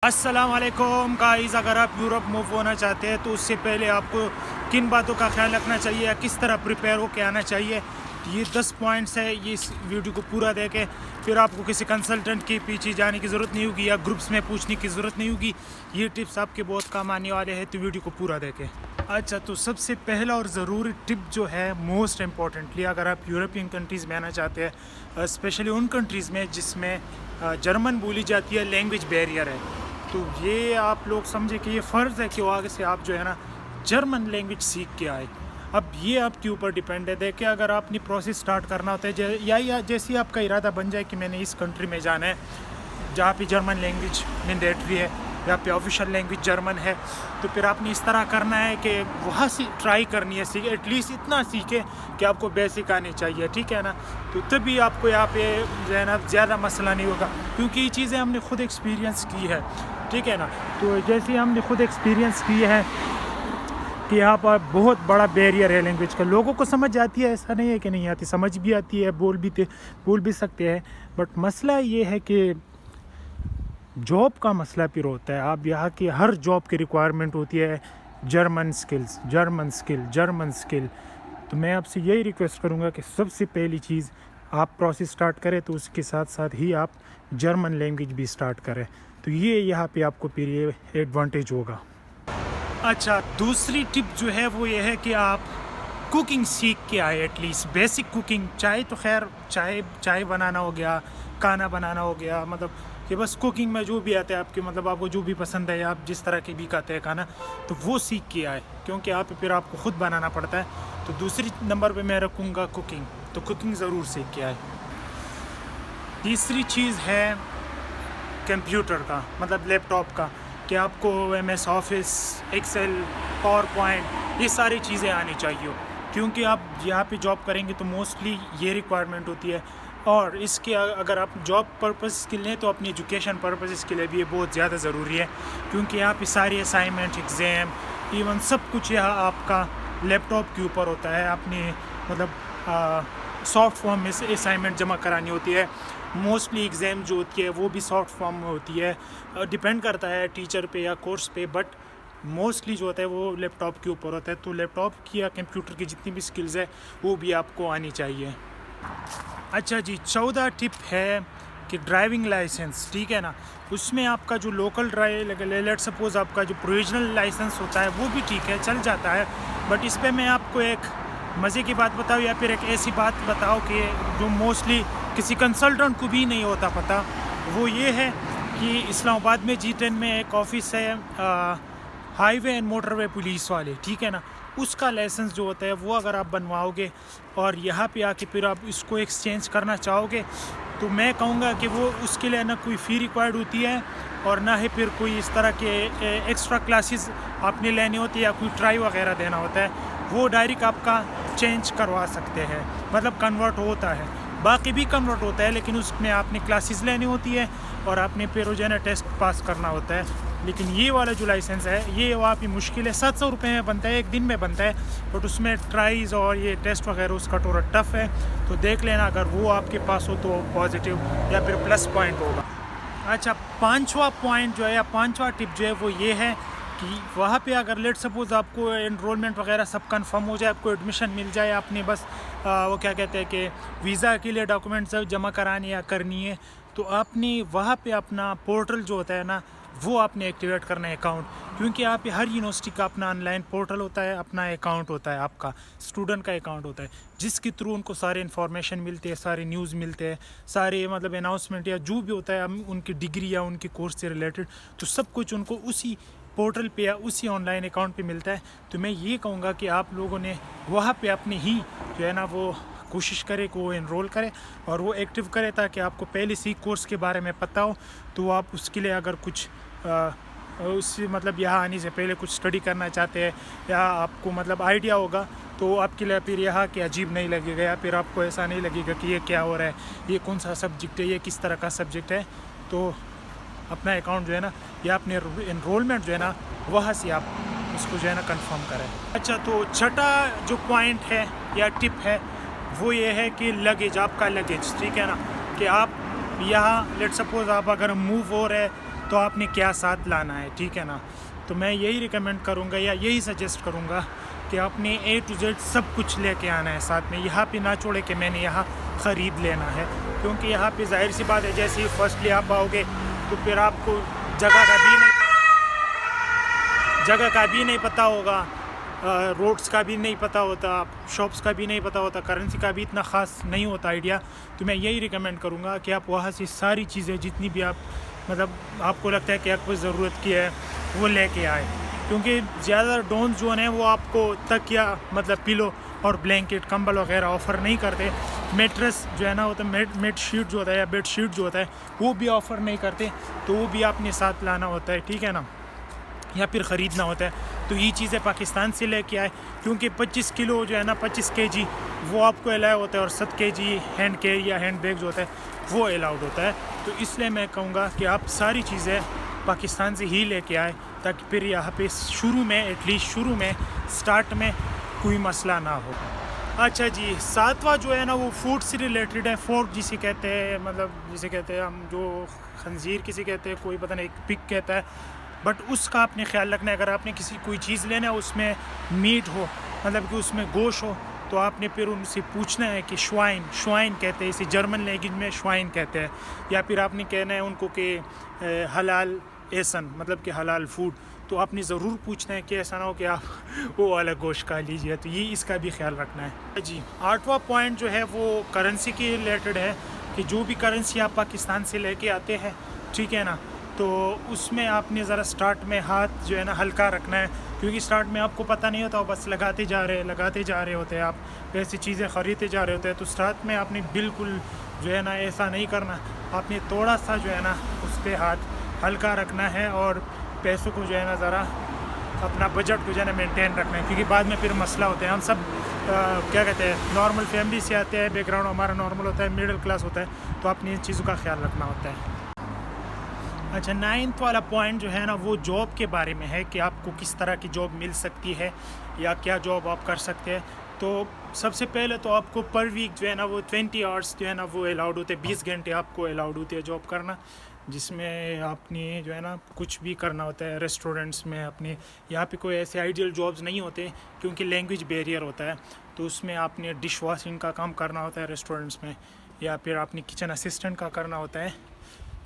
अस्सलाम वालेकुम गाइस, अगर आप यूरोप मूव होना चाहते हैं तो उससे पहले आपको किन बातों का ख्याल रखना चाहिए या किस तरह प्रिपेयर होकर आना चाहिए, ये 10 पॉइंट्स है। ये इस वीडियो को पूरा देखें, फिर आपको किसी कंसल्टेंट के पीछे जाने की ज़रूरत नहीं होगी या ग्रुप्स में पूछने की ज़रूरत नहीं होगी। ये टिप्स आपके बहुत काम आने वाले हैं, तो वीडियो को पूरा देखें। अच्छा, तो सबसे पहला और ज़रूरी टिप जो है, मोस्ट इम्पॉर्टेंटली अगर आप यूरोपियन कंट्रीज़ में आना चाहते हैं, स्पेशली उन कंट्रीज़ में जिसमें जर्मन बोली जाती है, लैंग्वेज बैरियर है, तो ये आप लोग समझे कि ये फ़र्ज़ है कि वो आगे से आप जो है ना जर्मन लैंग्वेज सीख के आए। अब ये आपके ऊपर डिपेंड है। देखिए, अगर आपने प्रोसेस स्टार्ट करना होता है या जैसे आपका इरादा बन जाए कि मैंने इस कंट्री में जाना है जहाँ पे जर्मन लैंग्वेज मैंडेटरी है, यहाँ पे ऑफिशियल लैंग्वेज जर्मन है, तो फिर आपने इस तरह करना है कि वहाँ से ट्राई करनी है, सीखे एटलीस्ट इतना सीखे कि आपको बेसिक आनी चाहिए, ठीक है ना। तो तभी आपको यहाँ पे जो है ना ज़्यादा मसला नहीं होगा, क्योंकि ये चीज़ें हमने खुद एक्सपीरियंस की है, ठीक है ना। तो जैसे हमने खुद एक्सपीरियंस की है कि यहाँ पर बहुत बड़ा बैरियर है लैंग्वेज का। लोगों को समझ आती है, ऐसा नहीं है कि नहीं आती, समझ भी आती है, बोल भी सकते हैं, बट मसला ये है कि जॉब का मसला फिर होता है। आप यहाँ की हर जॉब की रिक्वायरमेंट होती है जर्मन स्किल। तो मैं आपसे यही रिक्वेस्ट करूँगा कि सबसे पहली चीज़ आप प्रोसेस स्टार्ट करें तो उसके साथ साथ ही आप जर्मन लैंग्वेज भी स्टार्ट करें, तो ये यहाँ पे आपको फिर ये एडवांटेज होगा। अच्छा, दूसरी टिप जो है वो ये है कि आप कुकिंग सीख के आए, एटलीस्ट बेसिक कुकिंग। चाय तो खैर चाय बनाना हो गया, खाना बनाना हो गया, मतलब कि बस कुकिंग में जो भी आता है आपके, मतलब आपको जो भी पसंद है, आप जिस तरह के भी खाते हैं खाना, तो वो सीख के आए, क्योंकि यहाँ पे फिर आपको ख़ुद बनाना पड़ता है। तो दूसरी नंबर पे मैं रखूँगा कुकिंग, तो कुकिंग ज़रूर सीख के आए। तीसरी चीज़ है कंप्यूटर का, मतलब लैपटॉप का, कि आपको MS office, Excel, PowerPoint, ये सारी चीज़ें आनी चाहिए, क्योंकि आप यहाँ पे जॉब करेंगे तो मोस्टली ये रिक्वायरमेंट होती है। और इसके अगर आप जॉब पर्पज़ के लिए तो अपनी एजुकेशन पर्पज़ के लिए भी ये बहुत ज़्यादा ज़रूरी है, क्योंकि यहाँ पे सारी असाइनमेंट, एग्ज़ाम, इवन सब कुछ यहाँ आपका लैपटॉप के ऊपर होता है। आपने मतलब सॉफ्ट फॉर्म में से असाइनमेंट जमा करानी होती है। मोस्टली एग्ज़ाम जो होती है वो भी सॉफ्ट फॉर्म में होती है, डिपेंड करता है टीचर पे या कोर्स पे, बट मोस्टली जो होता है वो लैपटॉप के ऊपर होता है। तो लैपटॉप की या कंप्यूटर की जितनी भी स्किल्स है वो भी आपको आनी चाहिए। अच्छा जी, 14 टिप है कि ड्राइविंग लाइसेंस, ठीक है ना, उसमें आपका जो लोकल लेट सपोज़ आपका जो प्रोविजनल लाइसेंस होता है वो भी ठीक है, चल जाता है, बट इस पर मैं आपको एक मज़े की बात बताऊँ या फिर एक ऐसी बात बताऊँ कि जो मोस्टली किसी कंसल्टेंट को भी नहीं होता पता, वो ये है कि इस्लामाबाद में G10 में एक ऑफिस है हाईवे एंड मोटरवे पुलिस वाले, ठीक है ना, उसका लाइसेंस जो होता है वो अगर आप बनवाओगे और यहाँ पे आके फिर आप इसको एक्सचेंज करना चाहोगे, तो मैं कहूँगा कि वो उसके लिए ना कोई फ़ी रिक्वायर्ड होती है और ना ही फिर कोई इस तरह के एक्स्ट्रा क्लासेस आपने लेने होते हैं या कोई ट्राई वगैरह देना होता है। वो डायरेक्ट आपका चेंज करवा सकते हैं, मतलब कन्वर्ट होता है, बाकी भी कन्वर्ट होता है, लेकिन उसमें आपने क्लासेस लेनी होती है और आपने फिर जो है ना टेस्ट पास करना होता है। लेकिन ये वाला जो लाइसेंस है ये वहाँ पे मुश्किल है, 700 रुपये में बनता है, एक दिन में बनता है, बट उसमें ट्राइज और ये टेस्ट वगैरह उसका थोड़ा टफ है। तो देख लेना, अगर वो आपके पास हो तो पॉजिटिव या फिर प्लस पॉइंट होगा। अच्छा, 5वां पॉइंट जो है या 5वां टिप जो है वो ये है कि वहाँ पे अगर लेट सपोज़ आपको एनरोलमेंट वगैरह सब कंफर्म हो जाए, आपको एडमिशन मिल जाए, आपने बस वो क्या कहते हैं कि वीज़ा के लिए डॉक्यूमेंट्स जमा करानी या करनी है, तो आपने वहाँ पे अपना पोर्टल जो होता है ना वो आपने एक्टिवेट करना है अकाउंट, क्योंकि यहाँ पे हर यूनिवर्सिटी का अपना ऑनलाइन पोर्टल होता है, अपना अकाउंट होता है, आपका स्टूडेंट का अकाउंट होता है, जिसके थ्रू उनको सारे इन्फॉर्मेशन मिलते हैं, सारे न्यूज़ मिलते हैं, सारे मतलब अनाउंसमेंट या जो भी होता है उनकी डिग्री या उनके कोर्स से रिलेटेड, तो सब कुछ उनको उसी पोर्टल पे या उसी ऑनलाइन अकाउंट पे मिलता है। तो मैं ये कहूँगा कि आप लोगों ने वहाँ पे अपने ही जो है ना वो कोशिश करे कि वो एनरोल करे और वो एक्टिव करे, ताकि आपको पहले से ही कोर्स के बारे में पता हो, तो आप उसके लिए अगर कुछ उससे मतलब यहाँ आने से पहले कुछ स्टडी करना चाहते हैं या आपको मतलब आइडिया होगा, तो आपके लिए फिर यहाँ के अजीब नहीं लगेगा या फिर आपको ऐसा नहीं लगेगा कि ये क्या हो रहा है, ये कौन सा सब्जेक्ट है, ये किस तरह का सब्जेक्ट है। तो अपना अकाउंट जो है ना या अपने एनरोलमेंट जो है ना वहाँ से आप उसको जो है ना कंफर्म करें। अच्छा, तो छठा जो पॉइंट है या टिप है वो ये है कि लगेज, आपका लगेज, ठीक है ना, कि आप यहाँ लेट सपोज़ आप अगर मूव हो रहे तो आपने क्या साथ लाना है, ठीक है ना। तो मैं यही रिकमेंड करूँगा या यही सजेस्ट करूँगा कि आपने A to Z सब कुछ लेके आना है साथ में। यहाँ पे ना छोड़े कि मैंने यहाँ ख़रीद लेना है, क्योंकि यहाँ पे ज़ाहिर सी बात है जैसे ही फर्स्टली आप आओगे तो फिर आपको जगह का भी नहीं पता होगा, रोड्स का भी नहीं पता होता, शॉप्स का भी नहीं पता होता, करेंसी का भी इतना ख़ास नहीं होता आइडिया। तो मैं यही रिकमेंड करूँगा कि आप वहाँ से सारी चीज़ें जितनी भी आप मतलब आपको लगता है कि आपको ज़रूरत की है वो लेके आए, क्योंकि ज़्यादा डोन्स जो हैं वो आपको तकिया मतलब पिलो और ब्लैंकेट कंबल वगैरह ऑफ़र नहीं करते। मेट्रेस जो है ना होता है, मेट शीट जो होता है या बेड शीट जो होता है वो भी ऑफ़र नहीं करते, तो वो भी आपने साथ लाना होता है, ठीक है ना, या फिर ख़रीदना होता है। तो ये चीज़ें पाकिस्तान से लेके आए, क्योंकि 25 किलो जो है ना 25 kg वो आपको अलाउ होता है, और 7 kg हैंड कैरी या हैंड बैग जो होता है वो अलाउड होता है। तो इसलिए मैं कहूँगा कि आप सारी चीज़ें पाकिस्तान से ही लेके आए, ताकि फिर यहाँ पे शुरू में एटलीस्ट शुरू में स्टार्ट में कोई मसला ना हो। अच्छा जी, सातवां जो है ना वो फूड से रिलेटेड है। फोर्क जिसे कहते हैं, मतलब जिसे कहते हैं हम जो खंजीर किसी कहते हैं, कोई पता नहीं पिग कहता है, बट उसका आपने ख्याल रखना है। अगर आपने किसी कोई चीज़ लेना है उसमें मीट हो, मतलब कि उसमें गोश्त हो, तो आपने फिर उनसे पूछना है कि श्वाइन कहते हैं, इसे जर्मन लैंग्वेज में श्वाइन कहते हैं, या फिर आपने कहना है उनको कि हलाल एसन मतलब कि हलाल फूड। तो आपने ज़रूर पूछना है कि ऐसा ना हो कि आप वो वाला गोश्त खा लीजिए। तो ये इसका भी ख्याल रखना है जी। 8वां पॉइंट जो है वो करेंसी के रिलेटेड है कि जो भी करेंसी आप पाकिस्तान से लेके आते हैं, ठीक है ना, तो उसमें आपने ज़रा स्टार्ट में हाथ जो है ना हल्का रखना है, क्योंकि स्टार्ट में आपको पता नहीं होता, बस लगाते जा रहे होते हैं, आप वैसी चीज़ें ख़रीदते जा रहे होते हैं। तो स्टार्ट में आपने बिल्कुल जो है ना ऐसा नहीं करना, आपने थोड़ा सा जो है ना उस पर हाथ हल्का रखना है, और पैसों को जो है ना ज़रा अपना बजट को जो है ना मेंटेन रखना है, क्योंकि बाद में फिर मसला होता है। हम सब क्या कहते हैं नॉर्मल फैमिली से आते हैं, बैकग्राउंड हमारा नॉर्मल होता है, मिडिल क्लास होता है, तो आपने इन चीज़ों का ख्याल रखना होता है। अच्छा, 9th वाला पॉइंट जो है ना वो जॉब के बारे में है कि आपको किस तरह की जॉब मिल सकती है या क्या जॉब आप कर सकते हैं। तो सबसे पहले तो आपको पर वीक जो है ना वो 20 आवर्स जो है ना वो अलाउड होते हैं, 20 घंटे आपको अलाउड होते हैं जॉब करना, जिसमें आपने जो है ना कुछ भी करना होता है। रेस्टोरेंट्स में अपने यहाँ पे कोई ऐसे आइडियल जॉब्स नहीं होते, क्योंकि लैंग्वेज बैरियर होता है, तो उसमें आपने डिश वॉशिंग का काम करना होता है रेस्टोरेंट्स में, या फिर आपने किचन असिस्टेंट का करना होता है।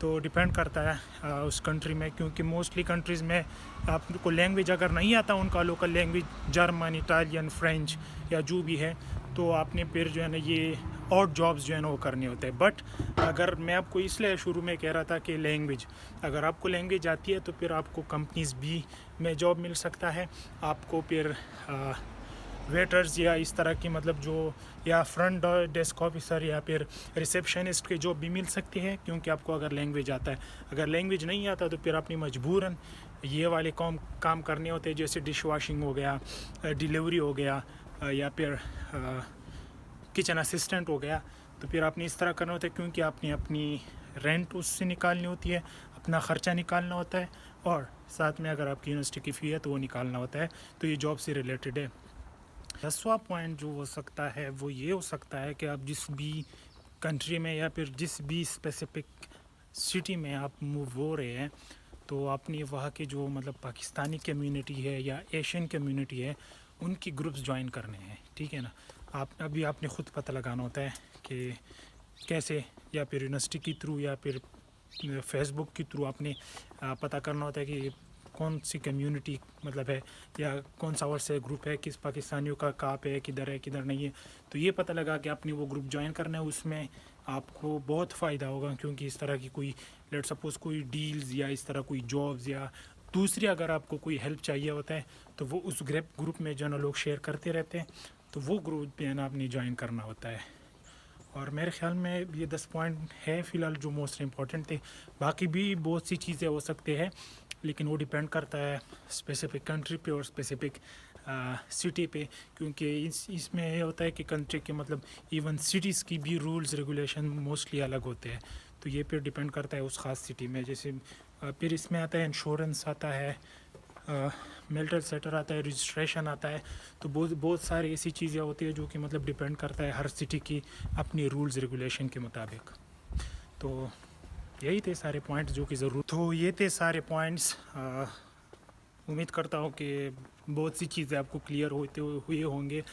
तो डिपेंड करता है उस कंट्री में, क्योंकि मोस्टली कंट्रीज़ में आपको लैंग्वेज अगर नहीं आता, उनका local language German, Italian, French या जो भी है, तो आपने फिर जो है ना ये और जॉब्स जो है ना वो करने होते हैं। बट अगर मैं आपको इसलिए शुरू में कह रहा था कि लैंग्वेज, अगर आपको लैंग्वेज आती है तो फिर आपको कंपनीज़ भी में जॉब मिल सकता है, आपको फिर वेटर्स या इस तरह की मतलब जो या फ्रंट डेस्क ऑफिसर या फिर रिसेप्शनिस्ट की जॉब भी मिल सकती है, क्योंकि आपको अगर लैंग्वेज आता है। अगर लैंग्वेज नहीं आता तो फिर अपनी मजबूरन ये वाले काम करने होते हैं, जैसे डिश वॉशिंग हो गया, डिलीवरी हो गया, या फिर किचन असिस्टेंट हो गया। तो फिर आपने इस तरह करना होता है, क्योंकि आपने अपनी रेंट उससे निकालनी होती है, अपना ख़र्चा निकालना होता है, और साथ में अगर आपकी यूनिवर्सिटी की फ़ी है तो वो निकालना होता है। तो ये जॉब से रिलेटेड है। 10वां पॉइंट जो हो सकता है वो ये हो सकता है कि आप जिस भी कंट्री में या फिर जिस भी स्पेसिफिक सिटी में आप मूव हो रहे हैं, तो आपने वहाँ के जो मतलब पाकिस्तानी कम्युनिटी है या एशियन कम्युनिटी है, उनकी ग्रुप्स ज्वाइन करने हैं, ठीक है ना। आपने ख़ुद पता लगाना होता है कि कैसे, या फिर यूनिवर्सिटी के थ्रू या फिर फेसबुक के थ्रू आपने पता करना होता है कि कौन सी कम्युनिटी मतलब है, या कौन सा व्हाट्सएप ग्रुप है, किस पाकिस्तानियों का कहाँ पे है, किधर है किधर नहीं है। तो ये पता लगा कि आपने वो ग्रुप ज्वाइन करना है, उसमें आपको बहुत फ़ायदा होगा, क्योंकि इस तरह की कोई लेट सपोज़ कोई डील्स या इस तरह कोई जॉब्स या दूसरी अगर आपको कोई हेल्प चाहिए होता है, तो वो उस ग्रुप में जो है ना लोग शेयर करते रहते हैं, तो वो ग्रुप पे है ना आपने ज्वाइन करना होता है। और मेरे ख़्याल में ये 10 पॉइंट है फ़िलहाल जो मोस्ट इम्पॉर्टेंट थे। बाकी भी बहुत सी चीज़ें हो सकते हैं, लेकिन वो डिपेंड करता है स्पेसिफ़िक कंट्री पे और स्पेसिफ़िक सिटी पे, क्योंकि इसमें ये होता है कि कंट्री के मतलब इवन सिटीज़ की भी रूल्स रेगुलेशन मोस्टली अलग होते हैं। तो ये फिर डिपेंड करता है उस ख़ास सिटी में। जैसे फिर इसमें आता है इंश्योरेंस आता है, मेल्टर सेटर आता है, रजिस्ट्रेशन आता है। तो बहुत सारी ऐसी चीज़ें होती है जो कि मतलब डिपेंड करता है हर सिटी की अपनी रूल्स रेगुलेशन के मुताबिक। तो यही थे सारे पॉइंट्स जो कि ज़रूर, तो ये थे सारे पॉइंट्स। उम्मीद करता हूँ कि बहुत सी चीज़ें आपको क्लियर होते हुए होंगे।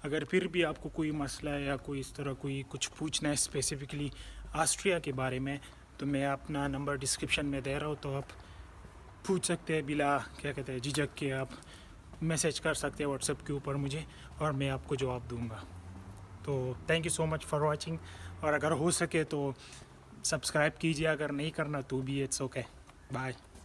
अगर फिर भी आपको कोई मसला है या कोई इस तरह कोई कुछ पूछना है स्पेसिफ़िकली ऑस्ट्रिया के बारे में, तो मैं अपना नंबर डिस्क्रिप्शन में दे रहा हूँ, तो आप पूछ सकते हैं बिला क्या कहते हैं झिझक के। आप मैसेज कर सकते हैं व्हाट्सएप के ऊपर मुझे, और मैं आपको जवाब दूंगा। तो thank you so much for watching, और अगर हो सके तो सब्सक्राइब कीजिए, अगर नहीं करना तो भी इट्स ओके। बाय।